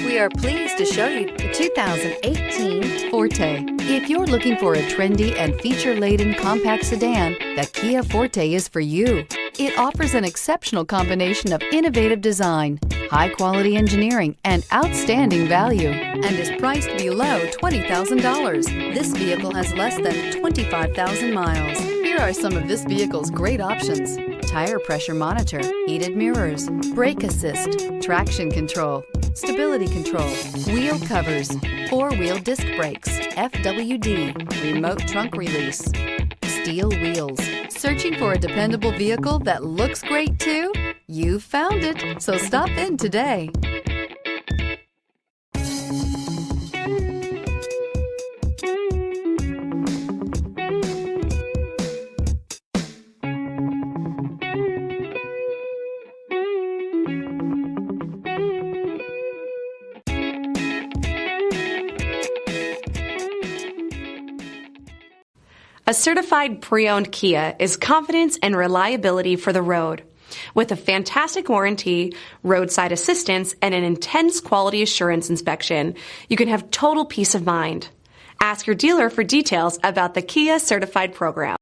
We are pleased to show you the 2018 Forte. If you're looking for a trendy and feature-laden compact sedan, the Kia Forte is for you. It offers an exceptional combination of innovative design, high-quality engineering, and outstanding value, and is priced below $20,000. This vehicle has less than 25,000 miles. Here are some of this vehicle's great options: tire pressure monitor, heated mirrors, brake assist, traction control, stability control, wheel covers, four-wheel disc brakes, FWD, remote trunk release, steel wheels. Searching for a dependable vehicle that looks great too? You found it, so stop in today. A certified pre-owned Kia is confidence and reliability for the road. With a fantastic warranty, roadside assistance, and an intense quality assurance inspection, you can have total peace of mind. Ask your dealer for details about the Kia Certified program.